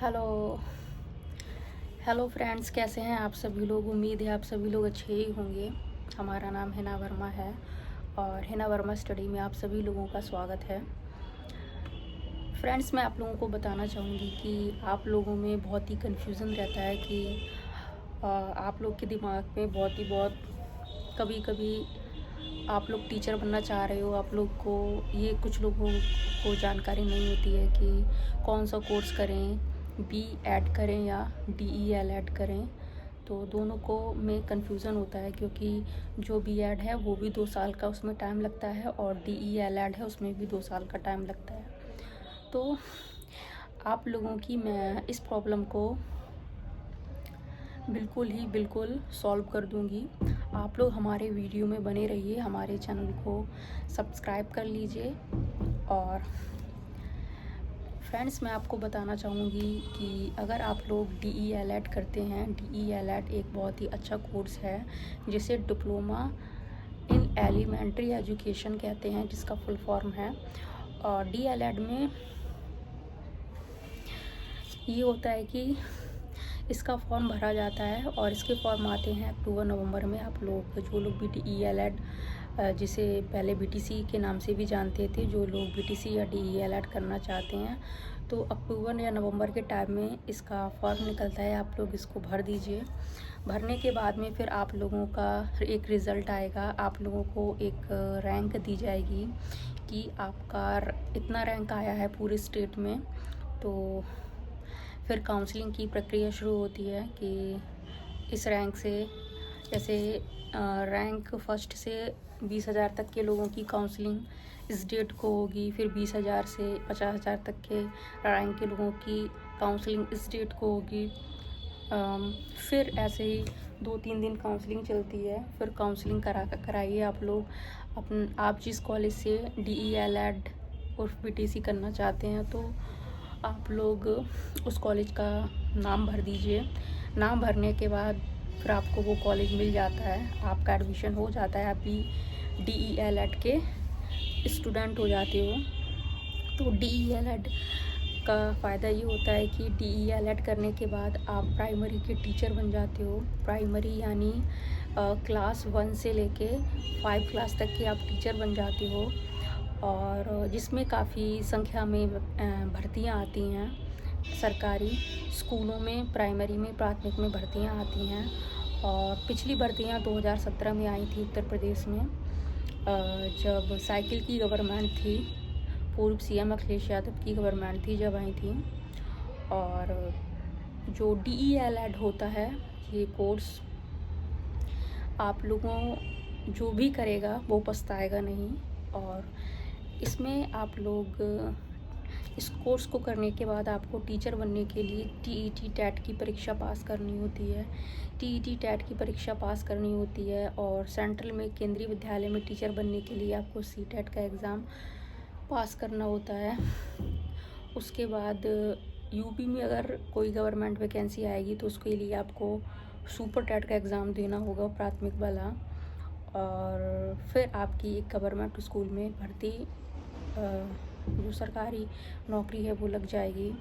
Hello hello friends, कैसे हैं आप सभी लोग। उम्मीद है आप सभी लोग अच्छे ही होंगे। हमारा नाम हिना वर्मा है और हिना वर्मा स्टडी में आप सभी लोगों का स्वागत है। फ्रेंड्स, मैं आप लोगों को बताना चाहूँगी कि आप लोगों में बहुत ही कन्फ्यूज़न रहता है कि आप लोग के दिमाग में बहुत कभी कभी आप लोग टीचर बनना चाह रहे हो। आप लोग को ये कुछ लोगों को जानकारी नहीं होती है कि कौन सा कोर्स करें, बी एड करें या डी एल एड करें। तो दोनों को में कन्फ्यूज़न होता है, क्योंकि जो बी एड है वो भी 2 साल का उसमें टाइम लगता है और डी एल एड है उसमें भी 2 साल का टाइम लगता है। तो आप लोगों की मैं इस प्रॉब्लम को बिल्कुल सॉल्व कर दूंगी। आप लोग हमारे वीडियो में बने रहिए, हमारे चैनल को सब्सक्राइब कर लीजिए। और फ्रेंड्स, मैं आपको बताना चाहूँगी कि अगर आप लोग डी एल एड करते हैं, डी एल एड एक बहुत ही अच्छा कोर्स है जिसे डिप्लोमा इन एलिमेंट्री एजुकेशन कहते हैं, जिसका फुल फॉर्म है। और डी एल एड में ये होता है कि इसका फॉर्म भरा जाता है और इसके फॉर्म आते हैं अक्टूबर नवंबर में। आप लोग जो लोग भी डी एल एड, जिसे पहले बीटीसी के नाम से भी जानते थे, जो लोग बीटीसी या डी एल एड करना चाहते हैं, तो अक्टूबर या नवंबर के टाइम में इसका फॉर्म निकलता है। आप लोग इसको भर दीजिए। भरने के बाद में फिर आप लोगों का एक रिज़ल्ट आएगा। आप लोगों को एक रैंक दी जाएगी कि आपका इतना रैंक आया है पूरे स्टेट में। तो फिर काउंसलिंग की प्रक्रिया शुरू होती है कि इस रैंक से, जैसे रैंक फर्स्ट से 20,000 तक के लोगों की काउंसलिंग इस डेट को होगी। फिर 20,000 से 50,000 तक के रैंक के लोगों की काउंसलिंग इस डेट को होगी। फिर ऐसे ही 2-3 दिन काउंसलिंग चलती है। फिर काउंसलिंग कराइए आप लोग। आप जिस कॉलेज से डी एल एड और बी टी सी करना चाहते हैं, तो आप लोग उस कॉलेज का नाम भर दीजिए। नाम भरने के बाद फिर आपको वो कॉलेज मिल जाता है, आपका एडमिशन हो जाता है। आप भी डी एल एड के स्टूडेंट हो जाते हो। तो डी एल एड का फ़ायदा ये होता है कि डी एल एड करने के बाद आप प्राइमरी के टीचर बन जाते हो। प्राइमरी यानी क्लास 1 से लेके 5 क्लास तक के आप टीचर बन जाते हो, और जिसमें काफ़ी संख्या में भर्तियां आती हैं। सरकारी स्कूलों में प्राइमरी में प्राथमिक में भर्तियां आती हैं। और पिछली भर्तियां 2017 में आई थी उत्तर प्रदेश में, जब साइकिल की गवर्नमेंट थी, पूर्व सीएम अखिलेश यादव की गवर्नमेंट थी, जब आई थी। और जो डी एल एड होता है, ये कोर्स आप लोगों जो भी करेगा वो पछताएगा नहीं। और इसमें आप लोग इस कोर्स को करने के बाद आपको टीचर बनने के लिए टीईटी टेट की परीक्षा पास करनी होती है। टीईटी टेट की परीक्षा पास करनी होती है। और सेंट्रल में केंद्रीय विद्यालय में टीचर बनने के लिए आपको सी टेट का एग्ज़ाम पास करना होता है। उसके बाद यूपी में अगर कोई गवर्नमेंट वैकेंसी आएगी तो उसके लिए आपको सुपर टेट का एग्ज़ाम देना होगा, प्राथमिक वाला। और फिर आपकी एक गवर्नमेंट स्कूल में भर्ती, जो सरकारी नौकरी है, वो लग जाएगी।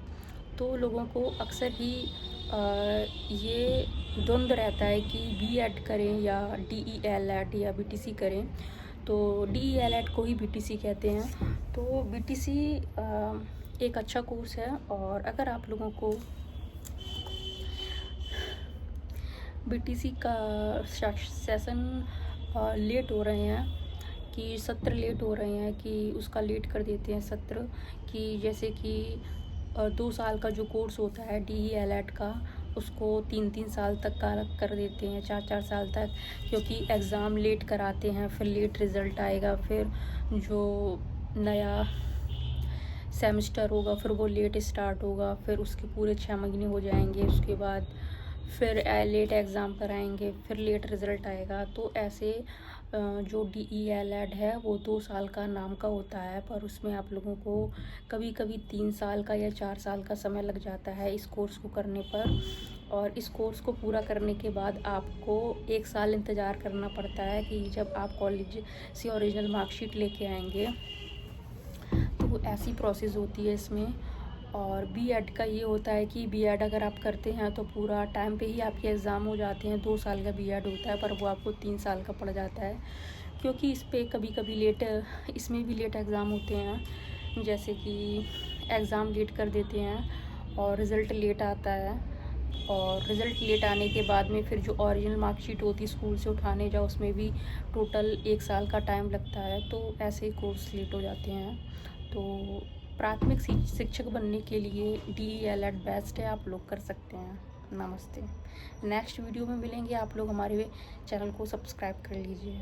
तो लोगों को अक्सर ही ये द्वंद्व रहता है कि बी एड करें या डी एल एड या बी टी सी करें। तो डी एल एड को ही बी टी सी कहते हैं। तो बी टी सी एक अच्छा कोर्स है। और अगर आप लोगों को बीटीसी का सेशन लेट हो रहे हैं, कि सत्र लेट हो रहे हैं, कि उसका लेट कर देते हैं सत्र, कि जैसे कि 2 साल का जो कोर्स होता है डी एल एड का, उसको 3-3 साल तक का कर देते हैं, 4-4 साल तक, क्योंकि एग्ज़ाम लेट कराते हैं। फिर लेट रिज़ल्ट आएगा। फिर जो नया सेमेस्टर होगा फिर वो लेट स्टार्ट होगा। फिर उसके पूरे 6 महीने हो जाएंगे। उसके बाद फिर लेट एग्ज़ाम कराएंगे, फिर लेट रिज़ल्ट आएगा। तो ऐसे जो डी एल एड है वो 2 साल का नाम का होता है, पर उसमें आप लोगों को कभी कभी 3 साल का या 4 साल का समय लग जाता है इस कोर्स को करने पर। और इस कोर्स को पूरा करने के बाद आपको 1 साल इंतज़ार करना पड़ता है कि जब आप कॉलेज से ओरिजिनल मार्कशीट लेके आएंगे। तो ऐसी प्रोसेस होती है इसमें। और बीएड का ये होता है कि बीएड अगर आप करते हैं तो पूरा टाइम पे ही आपके एग्ज़ाम हो जाते हैं। 2 साल का बीएड होता है, पर वो आपको 3 साल का पड़ जाता है, क्योंकि इस पे कभी कभी लेट, इसमें भी लेट एग्ज़ाम होते हैं। जैसे कि एग्ज़ाम लेट कर देते हैं और रिज़ल्ट लेट आता है, और रिज़ल्ट लेट आने के बाद में फिर जो ओरिजिनल मार्कशीट होती है स्कूल से उठाने जाओ, उसमें भी टोटल 1 साल का टाइम लगता है। तो ऐसे ही कोर्स लेट हो जाते हैं। तो प्राथमिक शिक्षक बनने के लिए DELED बेस्ट है, आप लोग कर सकते हैं। नमस्ते। नेक्स्ट वीडियो में मिलेंगे। आप लोग हमारे चैनल को सब्सक्राइब कर लीजिए।